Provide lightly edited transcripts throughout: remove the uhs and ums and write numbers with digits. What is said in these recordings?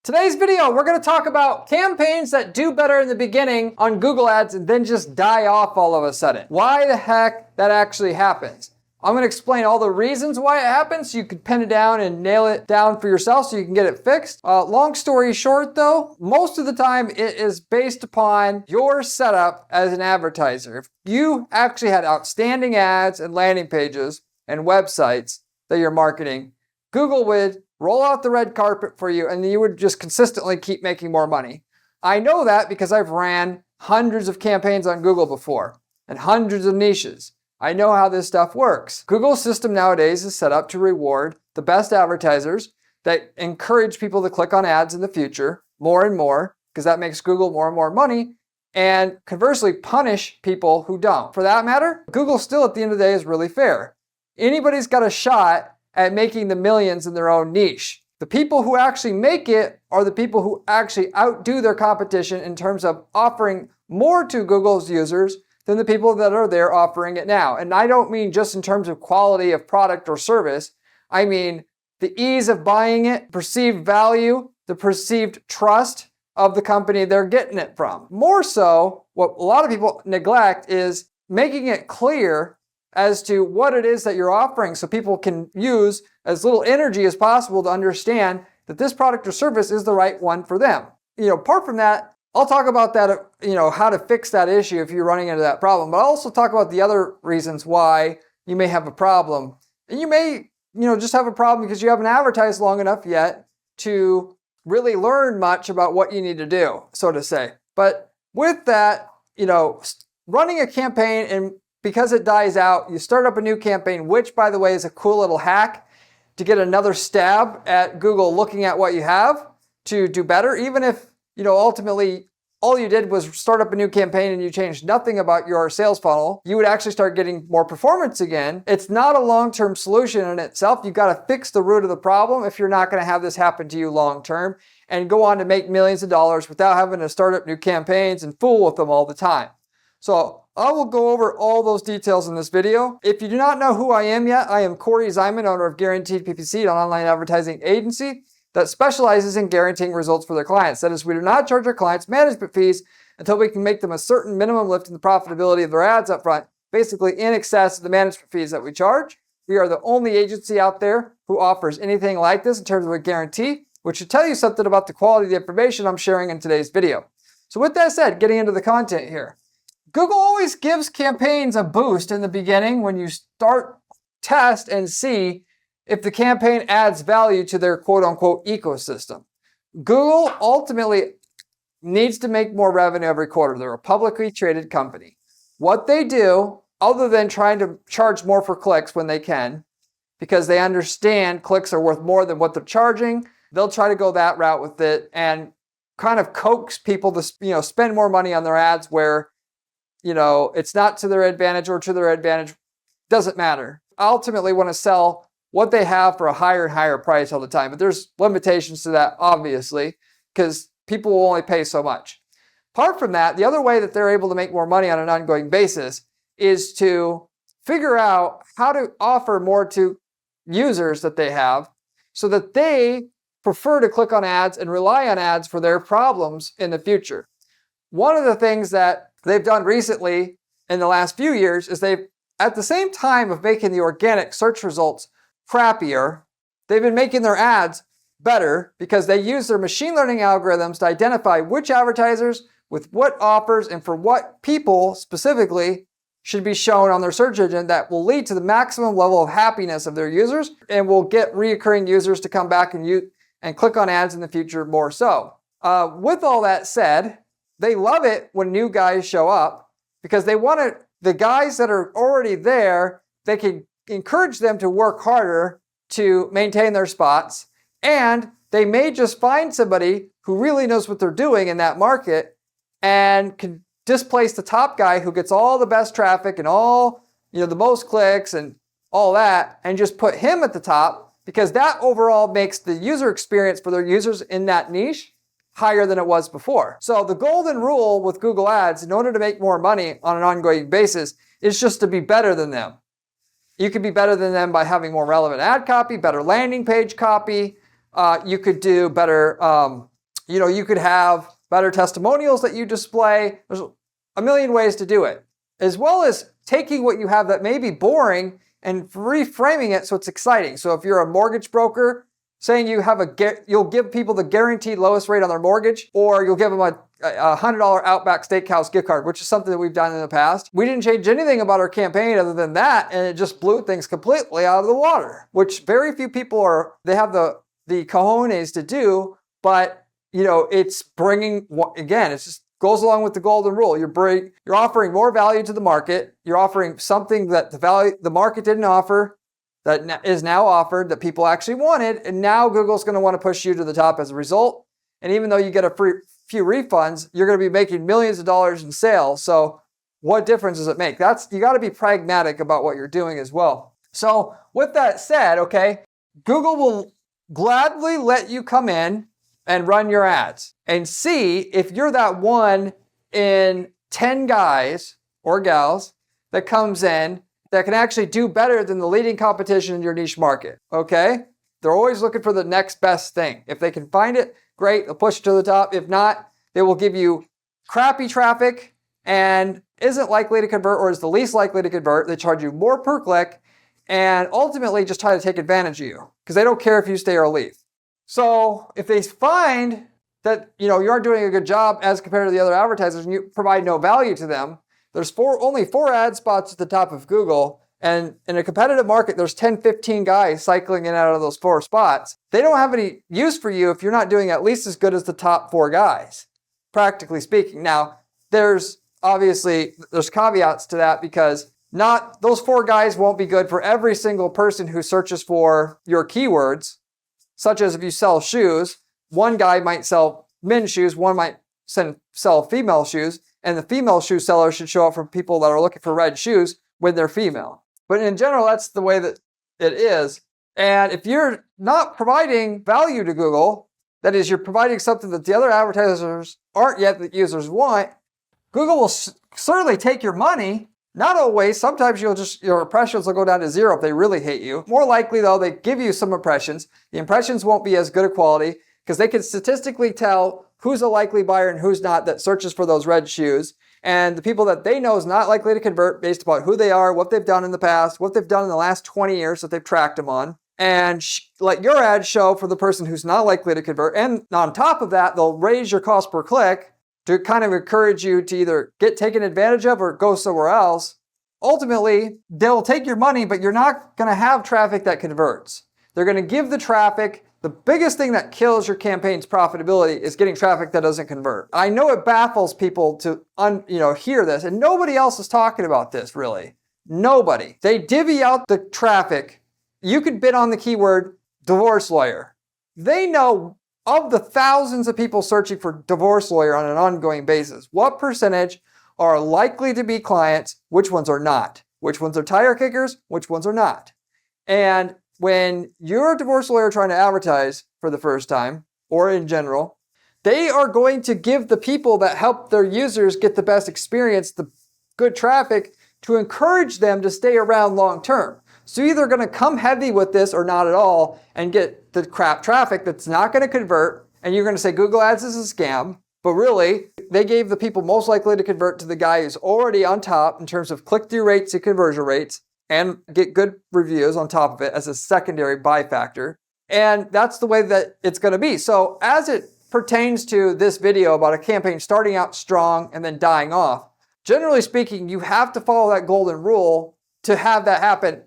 Today's video, we're going to talk about campaigns that do better in the beginning on Google Ads and then just die off all of a sudden. Why the heck that actually happens. I'm going to explain all the reasons why it happens so you can pin it down and nail it down for yourself so you can get it fixed. Long story short though, most of the time it is based upon your setup as an advertiser. If you actually had outstanding ads and landing pages and websites that you're marketing, Google would roll out the red carpet for you and you would just consistently keep making more money. I know that because I've ran hundreds of campaigns on Google before and hundreds of niches. I know how this stuff works. Google's system nowadays is set up to reward the best advertisers that encourage people to click on ads in the future more and more because that makes Google more and more money, and conversely punish people who don't. For that matter, Google still at the end of the day is really fair. Anybody's got a shot at making the millions in their own niche. The people who actually make it are the people who actually outdo their competition in terms of offering more to Google's users than the people that are there offering it now. And I don't mean just in terms of quality of product or service. I mean the ease of buying it, perceived value, the perceived trust of the company they're getting it from. More so, what a lot of people neglect is making it clear as to what it is that you're offering so people can use as little energy as possible to understand that this product or service is the right one for them. Apart from that, I'll talk about that, how to fix that issue if you're running into that problem, but I'll also talk about the other reasons why you may have a problem. And you may, just have a problem because you haven't advertised long enough yet to really learn much about what you need to do, so to say. But with that, running a campaign and because it dies out, you start up a new campaign, which by the way is a cool little hack to get another stab at Google looking at what you have to do better. Even if, ultimately all you did was start up a new campaign and you changed nothing about your sales funnel, you would actually start getting more performance again. It's not a long-term solution in itself. You've got to fix the root of the problem if you're not going to have this happen to you long-term and go on to make millions of dollars without having to start up new campaigns and fool with them all the time. So I will go over all those details in this video. If you do not know who I am yet, I am Corey Zyman, owner of Guaranteed PPC, an online advertising agency that specializes in guaranteeing results for their clients. That is, we do not charge our clients management fees until we can make them a certain minimum lift in the profitability of their ads up front, basically in excess of the management fees that we charge. We are the only agency out there who offers anything like this in terms of a guarantee, which should tell you something about the quality of the information I'm sharing in today's video. So with that said, getting into the content here. Google always gives campaigns a boost in the beginning when you start, test, and see if the campaign adds value to their quote-unquote ecosystem. Google ultimately needs to make more revenue every quarter. They're a publicly traded company. What they do, other than trying to charge more for clicks when they can, because they understand clicks are worth more than what they're charging, they'll try to go that route with it and kind of coax people to spend more money on their ads where it's not to their advantage or to their advantage, doesn't matter. Ultimately want to sell what they have for a higher and higher price all the time. But there's limitations to that, obviously, because people will only pay so much. Apart from that, the other way that they're able to make more money on an ongoing basis is to figure out how to offer more to users that they have so that they prefer to click on ads and rely on ads for their problems in the future. One of the things that they've done recently in the last few years is they've, at the same time of making the organic search results crappier, they've been making their ads better because they use their machine learning algorithms to identify which advertisers with what offers and for what people specifically should be shown on their search engine that will lead to the maximum level of happiness of their users and will get reoccurring users to come back and click on ads in the future more so. With all that said, they love it when new guys show up because they want the guys that are already there, they can encourage them to work harder to maintain their spots, and they may just find somebody who really knows what they're doing in that market and can displace the top guy who gets all the best traffic and all, the most clicks and all that, and just put him at the top because that overall makes the user experience for their users in that niche higher than it was before. So the golden rule with Google Ads, in order to make more money on an ongoing basis, is just to be better than them. You could be better than them by having more relevant ad copy, better landing page copy. You could do better You could have better testimonials that you display. There's a million ways to do it, as well as taking what you have that may be boring and reframing it so it's exciting. So if you're a mortgage broker, saying you'll give people the guaranteed lowest rate on their mortgage, or you'll give them a $100 Outback Steakhouse gift card, which is something that we've done in the past. We didn't change anything about our campaign other than that, and it just blew things completely out of the water, which very few people they have the cojones to do, but it's bringing, again, it just goes along with the golden rule. You're offering more value to the market. You're offering something that the market didn't offer, that is now offered, that people actually wanted, and now Google's going to want to push you to the top as a result. And even though you get a few refunds, you're going to be making millions of dollars in sales. So what difference does it make? You got to be pragmatic about what you're doing as well. So with that said, okay, Google will gladly let you come in and run your ads and see if you're that 1 in 10 guys or gals that comes in that can actually do better than the leading competition in your niche market, okay? They're always looking for the next best thing. If they can find it, great, they'll push it to the top. If not, they will give you crappy traffic and isn't likely to convert, or is the least likely to convert. They charge you more per click and ultimately just try to take advantage of you because they don't care if you stay or leave. So if they find that you aren't doing a good job as compared to the other advertisers and you provide no value to them, there's only 4 ad spots at the top of Google, and in a competitive market, there's 10, 15 guys cycling in and out of those 4 spots. They don't have any use for you if you're not doing at least as good as the top 4 guys, practically speaking. Now, there's caveats to that because not those 4 guys won't be good for every single person who searches for your keywords, such as if you sell shoes, one guy might sell men's shoes, one might sell female shoes, and the female shoe seller should show up for people that are looking for red shoes when they're female. But in general, that's the way that it is. And if you're not providing value to Google, that is, you're providing something that the other advertisers aren't yet that users want, Google will certainly take your money. Not always. Sometimes your impressions will go down to 0 if they really hate you. More likely, though, they give you some impressions. The impressions won't be as good a quality because they can statistically tell who's a likely buyer and who's not that searches for those red shoes. And the people that they know is not likely to convert based upon who they are, what they've done in the past, what they've done in the last 20 years that they've tracked them on. And let your ad show for the person who's not likely to convert. And on top of that, they'll raise your cost per click to kind of encourage you to either get taken advantage of or go somewhere else. Ultimately, they'll take your money, but you're not going to have traffic that converts. They're going to give the traffic. The biggest thing that kills your campaign's profitability is getting traffic that doesn't convert. I know it baffles people to hear this, and nobody else is talking about this, really. Nobody. They divvy out the traffic. You could bid on the keyword divorce lawyer. They know of the thousands of people searching for divorce lawyer on an ongoing basis, what percentage are likely to be clients, which ones are not, which ones are tire kickers, which ones are not. And when you're a divorce lawyer trying to advertise for the first time, or in general, they are going to give the people that help their users get the best experience, the good traffic, to encourage them to stay around long term. So you're either going to come heavy with this or not at all and get the crap traffic that's not going to convert, and you're going to say Google Ads is a scam, but really, they gave the people most likely to convert to the guy who's already on top in terms of click-through rates and conversion rates, and get good reviews on top of it as a secondary buy factor. And that's the way that it's going to be. So as it pertains to this video about a campaign starting out strong and then dying off, generally speaking, you have to follow that golden rule to have that happen.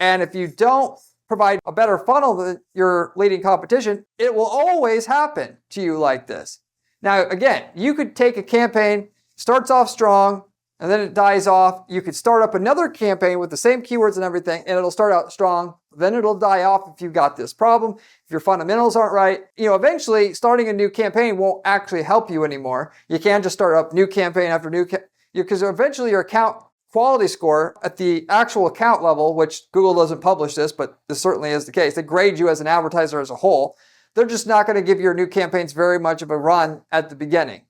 And if you don't provide a better funnel than your leading competition, it will always happen to you like this. Now, again, you could take a campaign, starts off strong, and then it dies off. You could start up another campaign with the same keywords and everything, and it'll start out strong. Then it'll die off if you've got this problem, if your fundamentals aren't right. Eventually, starting a new campaign won't actually help you anymore. You can't just start up new campaign after new campaign, because eventually your account quality score at the actual account level, which Google doesn't publish this, but this certainly is the case. They grade you as an advertiser as a whole. They're just not going to give your new campaigns very much of a run at the beginning.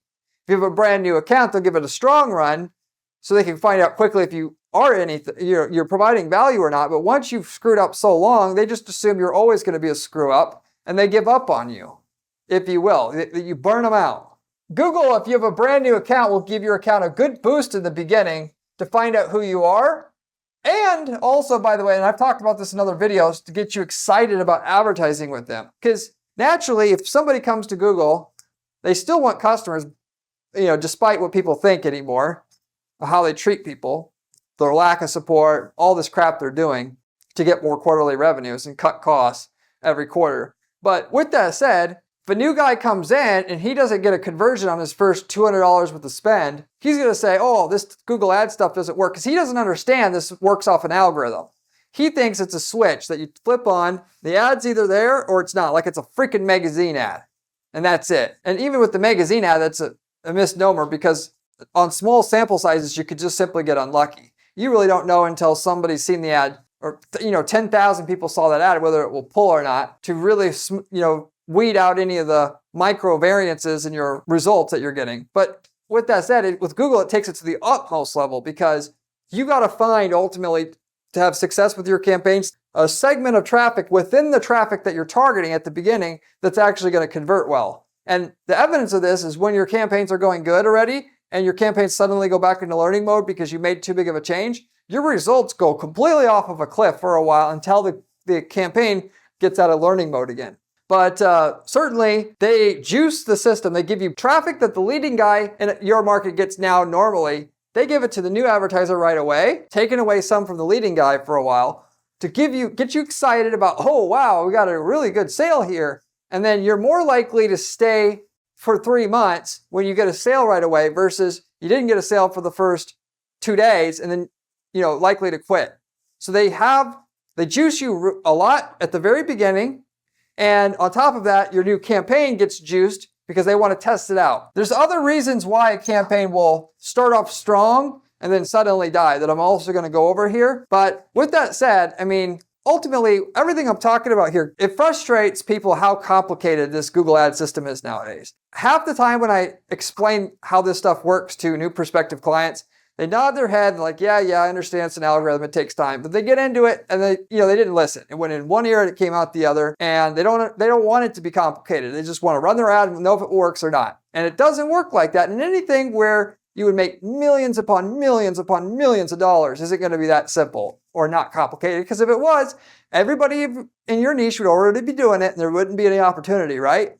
If you have a brand new account, they'll give it a strong run so they can find out quickly if you are you're providing value or not. But once you've screwed up so long, they just assume you're always going to be a screw up and they give up on you. if you will. You burn them out. Google, if you have a brand new account, will give your account a good boost in the beginning to find out who you are. And also, by the way, and I've talked about this in other videos, to get you excited about advertising with them. Because naturally, if somebody comes to Google, they still want customers, despite what people think anymore, how they treat people, their lack of support, all this crap they're doing to get more quarterly revenues and cut costs every quarter. But with that said, if a new guy comes in and he doesn't get a conversion on his first $200 worth of spend, he's going to say, oh, this Google ad stuff doesn't work, because he doesn't understand this works off an algorithm. He thinks it's a switch that you flip on, the ad's either there or it's not, like it's a freaking magazine ad. And that's it. And even with the magazine ad, that's a misnomer, because on small sample sizes, you could just simply get unlucky. You really don't know until somebody's seen the ad, or 10,000 people saw that ad, whether it will pull or not, to really, weed out any of the micro variances in your results that you're getting. But with that said, with Google, it takes it to the utmost level, because you got to find, ultimately, to have success with your campaigns, a segment of traffic within the traffic that you're targeting at the beginning that's actually going to convert well. And the evidence of this is when your campaigns are going good already and your campaigns suddenly go back into learning mode because you made too big of a change, your results go completely off of a cliff for a while until the campaign gets out of learning mode again. But certainly, they juice the system. They give you traffic that the leading guy in your market gets now normally. They give it to the new advertiser right away, taking away some from the leading guy for a while to get you excited about, oh, wow, we got a really good sale here. And then you're more likely to stay for 3 months when you get a sale right away versus you didn't get a sale for the first 2 days and then, likely to quit. So they juice you a lot at the very beginning. And on top of that, your new campaign gets juiced because they want to test it out. There's other reasons why a campaign will start off strong and then suddenly die that I'm also going to go over here. But with that said, ultimately, everything I'm talking about here, it frustrates people how complicated this Google ad system is nowadays. Half the time when I explain how this stuff works to new prospective clients, they nod their head and like, yeah, I understand it's an algorithm, it takes time. But they get into it and they didn't listen. It went in one ear and it came out the other. And they don't want it to be complicated. They just want to run their ad and know if it works or not. And it doesn't work like that. And anything where you would make millions upon millions upon millions of dollars isn't going to be that simple or not complicated. Because if it was, everybody in your niche would already be doing it and there wouldn't be any opportunity, right?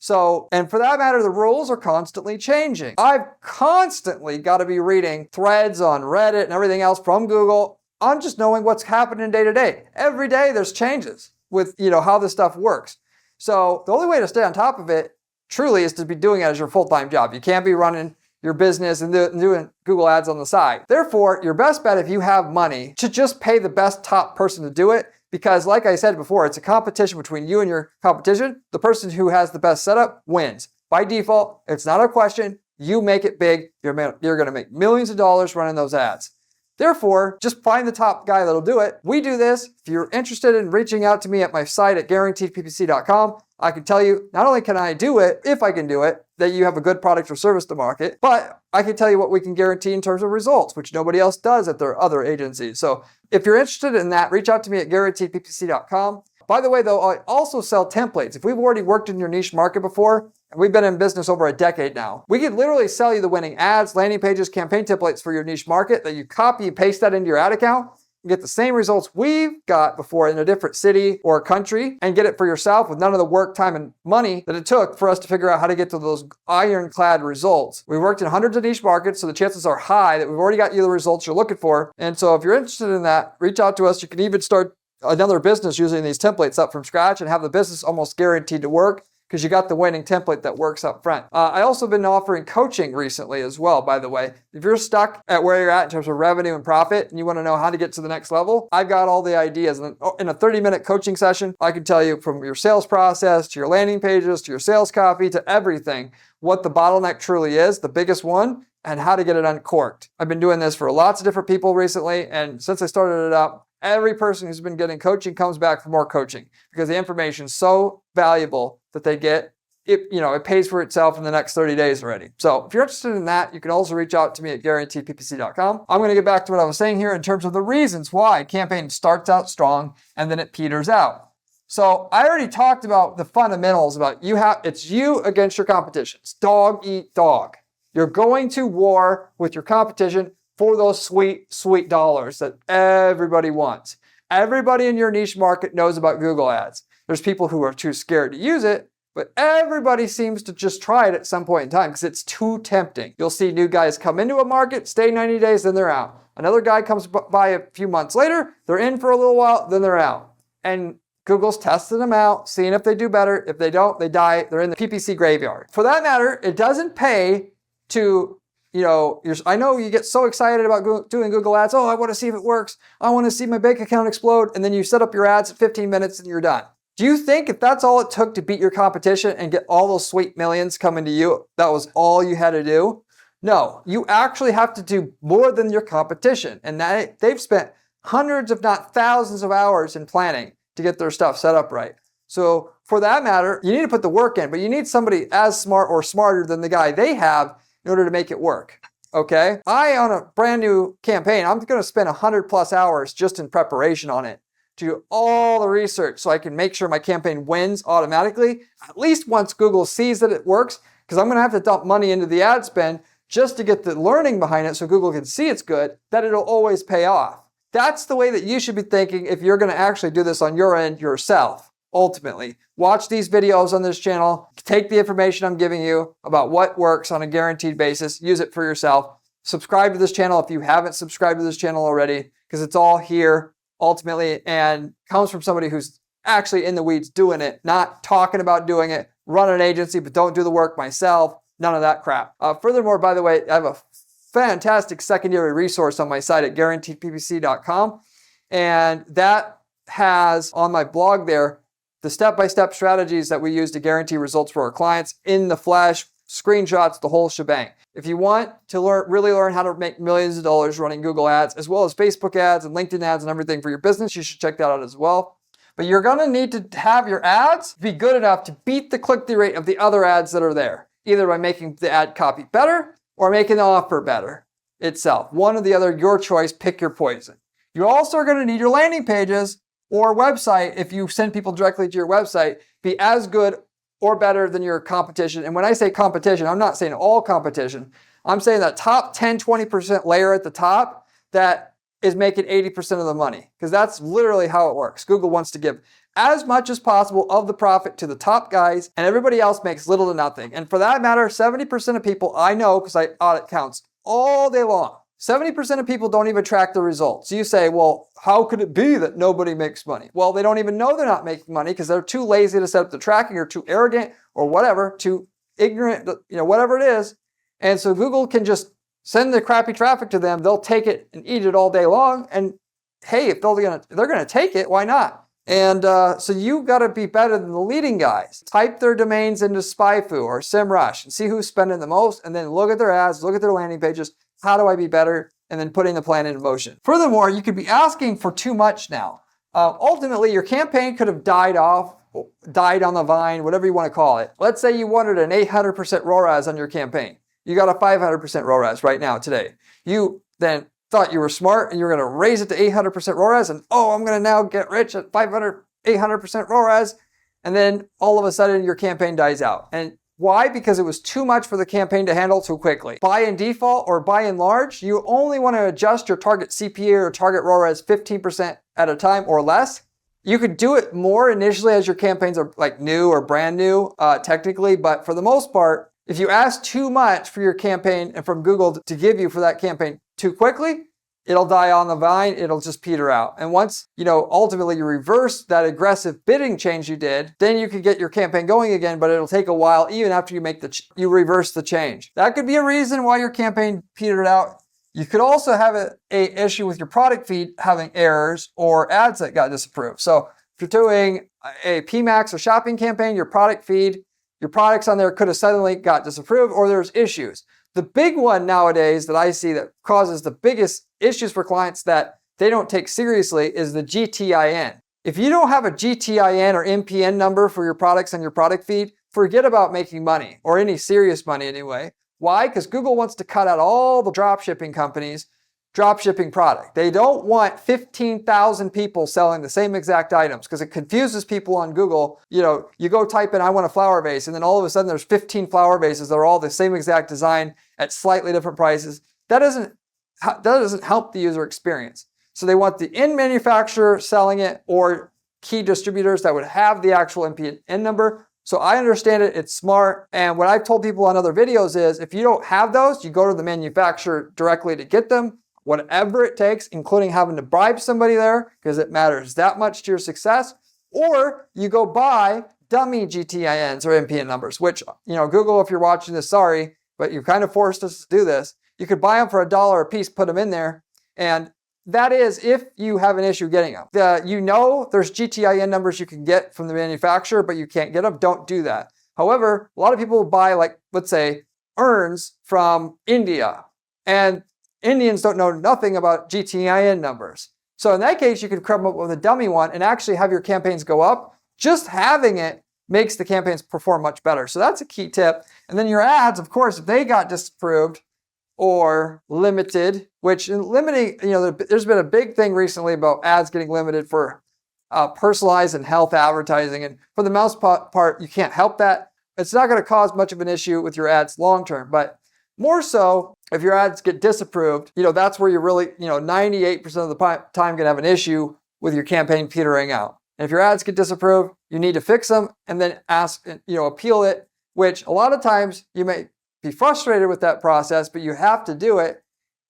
So, and for that matter, the rules are constantly changing. I've constantly got to be reading threads on Reddit and everything else from Google. I'm just knowing what's happening day to day. Every day there's changes with, how this stuff works. So the only way to stay on top of it truly is to be doing it as your full-time job. You can't be running your business and doing Google ads on the side. Therefore, your best bet, if you have money, to just pay the best top person to do it. Because like I said before, it's a competition between you and your competition. The person who has the best setup wins. By default, it's not a question. You make it big. You're going to make millions of dollars running those ads. Therefore, just find the top guy that'll do it. We do this. If you're interested in reaching out to me at my site at guaranteedppc.com, I can tell you, not only can I do it, if I can do it, that you have a good product or service to market, but I can tell you what we can guarantee in terms of results, which nobody else does at their other agencies. So if you're interested in that, reach out to me at guaranteedppc.com. By the way, though, I also sell templates. If we've already worked in your niche market before, and we've been in business over a decade now, we could literally sell you the winning ads, landing pages, campaign templates for your niche market that you copy and paste that into your ad account and get the same results we've got before in a different city or country and get it for yourself with none of the work, time, and money that it took for us to figure out how to get to those ironclad results. We worked in hundreds of niche markets, so the chances are high that we've already got you the results you're looking for. And so if you're interested in that, reach out to us. You can even start another business using these templates up from scratch and have the business almost guaranteed to work because you got the winning template that works up front. I also been offering coaching recently as well, by the way. If you're stuck at where you're at in terms of revenue and profit and you want to know how to get to the next level, I've got all the ideas. In a 30-minute coaching session, I can tell you from your sales process to your landing pages to your sales copy to everything, what the bottleneck truly is, the biggest one, and how to get it uncorked. I've been doing this for lots of different people recently, and since I started it up, every person who's been getting coaching comes back for more coaching because the information is so valuable that they get. It pays for itself in the next 30 days already. So if you're interested in that, you can also reach out to me at guaranteedppc.com. I'm going to get back to what I was saying here in terms of the reasons why a campaign starts out strong and then it peters out. So I already talked about the fundamentals about it's you against your competition. It's dog eat dog. You're going to war with your competition for those sweet, sweet dollars that everybody wants. Everybody in your niche market knows about Google Ads. There's people who are too scared to use it, but everybody seems to just try it at some point in time because it's too tempting. You'll see new guys come into a market, stay 90 days, then they're out. Another guy comes by a few months later, they're in for a little while, then they're out. And Google's testing them out, seeing if they do better. If they don't, they die. They're in the PPC graveyard. For that matter, it doesn't pay to, I know you get so excited about doing Google Ads. Oh, I want to see if it works. I want to see my bank account explode. And then you set up your ads at 15 minutes and you're done. Do you think if that's all it took to beat your competition and get all those sweet millions coming to you, that was all you had to do? No, you actually have to do more than your competition. And they've spent hundreds, if not thousands of hours in planning to get their stuff set up right. So for that matter, you need to put the work in, but you need somebody as smart or smarter than the guy they have in order to make it work. Okay? On a brand new campaign, I'm going to spend 100+ hours just in preparation on it to do all the research so I can make sure my campaign wins automatically, at least once Google sees that it works, because I'm going to have to dump money into the ad spend just to get the learning behind it so Google can see it's good, that it'll always pay off. That's the way that you should be thinking if you're going to actually do this on your end yourself, ultimately. Watch these videos on this channel. Take the information I'm giving you about what works on a guaranteed basis. Use it for yourself. Subscribe to this channel if you haven't subscribed to this channel already, because it's all here ultimately and comes from somebody who's actually in the weeds doing it, not talking about doing it, run an agency, but don't do the work myself. None of that crap. Furthermore, by the way, I have a fantastic secondary resource on my site at guaranteedppc.com. And that has on my blog there the step-by-step strategies that we use to guarantee results for our clients in the flesh, screenshots, the whole shebang. If you want to really learn how to make millions of dollars running Google ads, as well as Facebook ads and LinkedIn ads and everything for your business, you should check that out as well. But you're going to need to have your ads be good enough to beat the click-through rate of the other ads that are there, either by making the ad copy better or making the offer better itself. One or the other, your choice, pick your poison. You also are going to need your landing pages or website, if you send people directly to your website, be as good or better than your competition. And when I say competition, I'm not saying all competition. I'm saying that top 10, 20% layer at the top that is making 80% of the money, because that's literally how it works. Google wants to give as much as possible of the profit to the top guys, and everybody else makes little to nothing. And for that matter, 70% of people I know, because I audit counts all day long, 70% of people don't even track the results. You say, well, how could it be that nobody makes money? Well, they don't even know they're not making money because they're too lazy to set up the tracking or too arrogant or whatever, too ignorant, whatever it is. And so Google can just send the crappy traffic to them. They'll take it and eat it all day long. And hey, if they're gonna take it, why not? And so you got to be better than the leading guys. Type their domains into SpyFu or SEMrush and see who's spending the most, and then look at their ads, look at their landing pages. How do I be better? And then putting the plan into motion. Furthermore, you could be asking for too much now. Ultimately, your campaign could have died on the vine, whatever you want to call it. Let's say you wanted an 800% ROAS on your campaign. You got a 500% ROAS right now today. You then thought you were smart and you were going to raise it to 800% ROAS and, I'm going to now get rich at 800% ROAS. And then all of a sudden your campaign dies out. And why? Because it was too much for the campaign to handle too quickly. By in default or by and large, you only want to adjust your target CPA or target ROAS 15% at a time or less. You could do it more initially as your campaigns are like new or brand new, technically, but for the most part, if you ask too much for your campaign and from Google to give you for that campaign too quickly, it'll die on the vine, it'll just peter out. And once, ultimately you reverse that aggressive bidding change you did, then you can get your campaign going again, but it'll take a while even after you reverse the change. That could be a reason why your campaign petered out. You could also have an issue with your product feed having errors or ads that got disapproved. So if you're doing a PMAX or shopping campaign, your product feed, your products on there could have suddenly got disapproved or there's issues. The big one nowadays that I see that causes the biggest issues for clients that they don't take seriously is the GTIN. If you don't have a GTIN or MPN number for your products on your product feed, forget about making money, or any serious money anyway. Why? Because Google wants to cut out all the drop shipping companies drop shipping product. They don't want 15,000 people selling the same exact items because it confuses people on Google. You know, you go type in, I want a flower vase, and then all of a sudden there's 15 flower vases that are all the same exact design at slightly different prices. That doesn't help the user experience. So they want the end manufacturer selling it or key distributors that would have the actual MPN number. So I understand it, it's smart. And what I've told people on other videos is if you don't have those, you go to the manufacturer directly to get them, whatever it takes, including having to bribe somebody there because it matters that much to your success. Or you go buy dummy GTINs or MPN numbers, which, you know, Google, if you're watching this, sorry, but you kind of forced us to do this. You could buy them for $1 a piece, put them in there, and that is if you have an issue getting them. You know there's GTIN numbers you can get from the manufacturer, but you can't get them. Don't do that. However, a lot of people will buy, like, let's say, urns from India, and Indians don't know nothing about GTIN numbers. So in that case, you could come up with a dummy one and actually have your campaigns go up. Just having it makes the campaigns perform much better. So that's a key tip. And then your ads, of course, if they got disapproved or limited, which in limiting, you know, there's been a big thing recently about ads getting limited for personalized and health advertising. And for the most part, you can't help that. It's not going to cause much of an issue with your ads long term, but more so if your ads get disapproved, you know, that's where you're really, you know, 98% of the time going to have an issue with your campaign petering out. And if your ads get disapproved, you need to fix them and then ask, you know, appeal it, which a lot of times you may be frustrated with that process, but you have to do it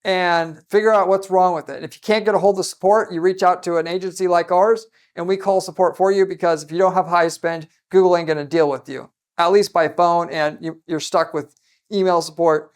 and figure out what's wrong with it. And if you can't get a hold of support, you reach out to an agency like ours and we call support for you, because if you don't have high spend, Google ain't going to deal with you, at least by phone, and you're stuck with email support.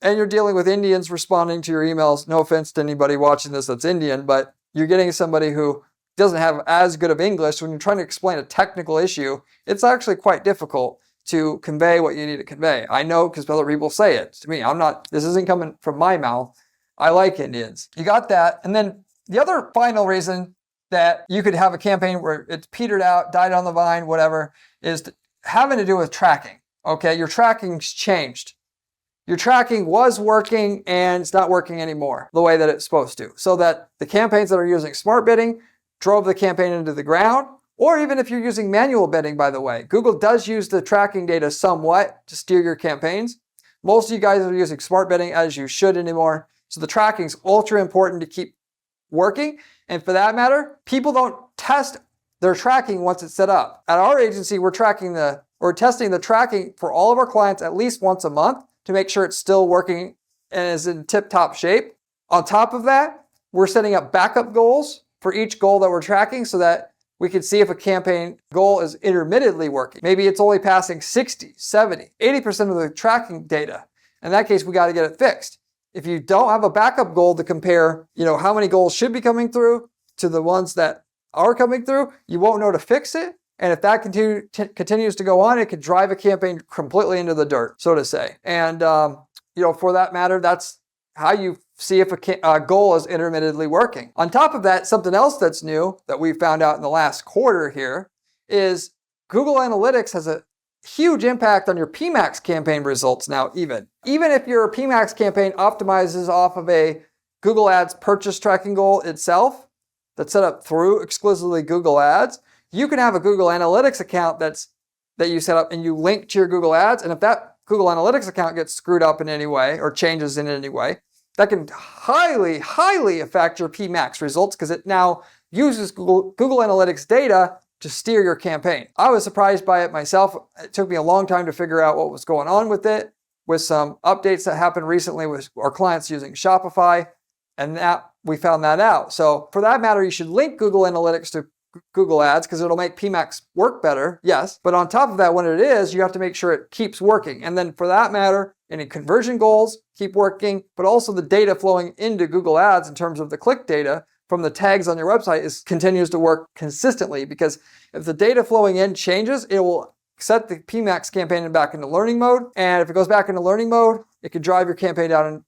And you're dealing with Indians responding to your emails. No offense to anybody watching this that's Indian, but you're getting somebody who doesn't have as good of English. When you're trying to explain a technical issue, it's actually quite difficult to convey what you need to convey. I know because other people say it to me. This isn't coming from my mouth. I like Indians. You got that. And then the other final reason that you could have a campaign where it's petered out, died on the vine, whatever, is having to do with tracking. Okay, your tracking's changed. Your tracking was working and it's not working anymore the way that it's supposed to. So that the campaigns that are using smart bidding drove the campaign into the ground, or even if you're using manual bidding, by the way. Google does use the tracking data somewhat to steer your campaigns. Most of you guys are using smart bidding, as you should anymore. So the tracking is ultra important to keep working. And for that matter, people don't test their tracking once it's set up. At our agency, we're testing the tracking for all of our clients at least once a month to make sure it's still working and is in tip-top shape. On top of that, we're setting up backup goals for each goal that we're tracking so that we can see if a campaign goal is intermittently working. Maybe it's only passing 60, 70, 80% of the tracking data. In that case, we got to get it fixed. If you don't have a backup goal to compare, you know, how many goals should be coming through to the ones that are coming through, you won't know to fix it. And if that continues to go on, it could drive a campaign completely into the dirt, so to say. And, you know, for that matter, that's how you see if a goal is intermittently working. On top of that, something else that's new that we found out in the last quarter here is Google Analytics has a huge impact on your PMAX campaign results now. Even if your PMAX campaign optimizes off of a Google Ads purchase tracking goal itself that's set up through exclusively Google Ads, you can have a Google Analytics account that you set up and you link to your Google Ads. And if that Google Analytics account gets screwed up in any way or changes in any way, that can highly, highly affect your PMAX results because it now uses Google Analytics data to steer your campaign. I was surprised by it myself. It took me a long time to figure out what was going on with it, with some updates that happened recently with our clients using Shopify, and that we found that out. So for that matter, you should link Google Analytics to Google Ads because it'll make PMAX work better, yes. But on top of that, when it is, you have to make sure it keeps working. And then for that matter, any conversion goals keep working, but also the data flowing into Google Ads in terms of the click data from the tags on your website continues to work consistently, because if the data flowing in changes, it will set the PMAX campaign back into learning mode. And if it goes back into learning mode, it could drive your campaign down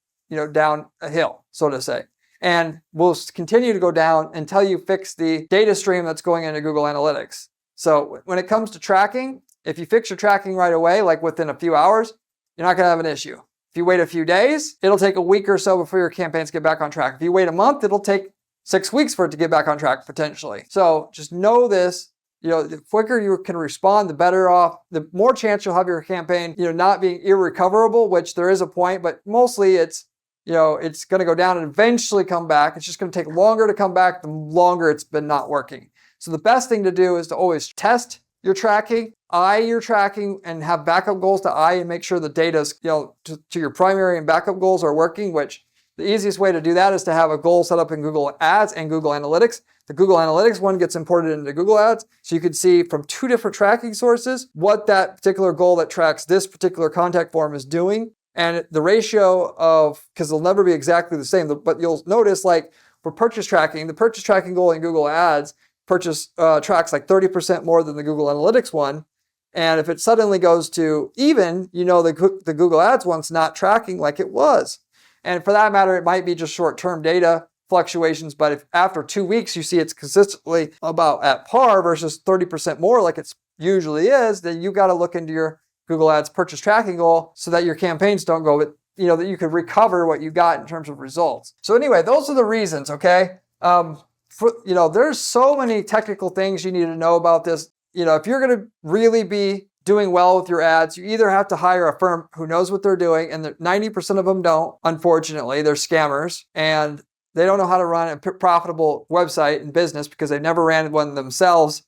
a hill, so to say. And will continue to go down until you fix the data stream that's going into Google Analytics. So when it comes to tracking, if you fix your tracking right away, like within a few hours, you're not going to have an issue. If you wait a few days, it'll take a week or so before your campaigns get back on track. If you wait a month, it'll take 6 weeks for it to get back on track potentially. So just know this. The quicker you can respond, the better off, the more chance you'll have your campaign, not being irrecoverable, which there is a point, but mostly it's going to go down and eventually come back. It's just going to take longer to come back the longer it's been not working. So the best thing to do is to always test your tracking, eye your tracking, and have backup goals to eye and make sure the data is, to your primary and backup goals are working, which the easiest way to do that is to have a goal set up in Google Ads and Google Analytics. The Google Analytics one gets imported into Google Ads, so you can see from 2 different tracking sources what that particular goal that tracks this particular contact form is doing. And the ratio of, because they'll never be exactly the same, but you'll notice like for purchase tracking, the purchase tracking goal in Google Ads tracks like 30% more than the Google Analytics one. And if it suddenly goes to even, the Google Ads one's not tracking like it was. And for that matter, it might be just short-term data fluctuations, but if after 2 weeks you see it's consistently about at par versus 30% more like it usually is, then you got to look into your Google Ads purchase tracking goal so that your campaigns don't go, that you could recover what you got in terms of results. So anyway, those are the reasons, okay? There's so many technical things you need to know about this. If you're going to really be doing well with your ads, you either have to hire a firm who knows what they're doing, and 90% of them don't, unfortunately. They're scammers, and they don't know how to run a profitable website and business because they never ran one themselves.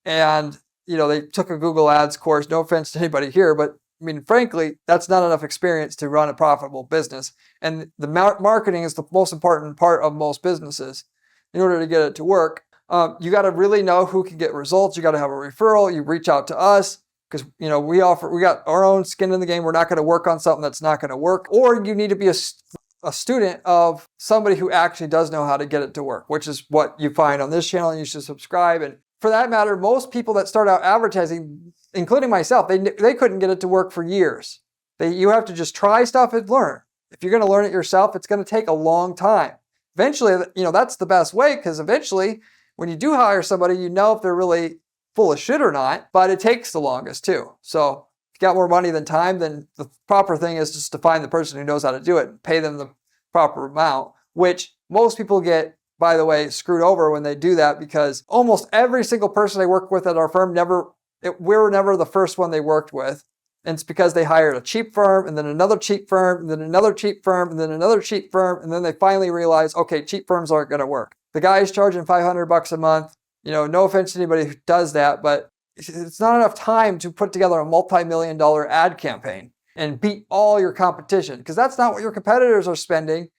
And, they took a Google Ads course. No offense to anybody here, but frankly, that's not enough experience to run a profitable business. And the marketing is the most important part of most businesses. In order to get it to work, you got to really know who can get results. You got to have a referral. You reach out to us because, we got our own skin in the game. We're not going to work on something that's not going to work. Or you need to be a student of somebody who actually does know how to get it to work, which is what you find on this channel, and you should subscribe. And for that matter, most people that start out advertising, including myself, they couldn't get it to work for years. You have to just try stuff and learn. If you're going to learn it yourself, it's going to take a long time. Eventually, that's the best way, because eventually when you do hire somebody, if they're really full of shit or not, but it takes the longest too. So if you got more money than time, then the proper thing is just to find the person who knows how to do it and pay them the proper amount, which most people get, by the way, screwed over when they do that, because almost every single person I work with at our firm we were never the first one they worked with. And it's because they hired a cheap firm, and then another cheap firm, and then another cheap firm, and then another cheap firm, and then they finally realized, okay, cheap firms aren't going to work. The guy is charging $500 a month. No offense to anybody who does that, but it's not enough time to put together a multi-million-dollar ad campaign and beat all your competition, because that's not what your competitors are spending,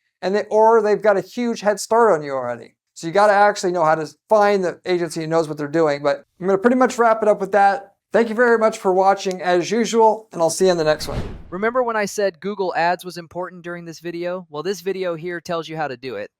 or they've got a huge head start on you already. So you got to actually know how to find the agency who knows what they're doing. But I'm going to pretty much wrap it up with that. Thank you very much for watching as usual, and I'll see you in the next one. Remember when I said Google Ads was important during this video? Well, this video here tells you how to do it.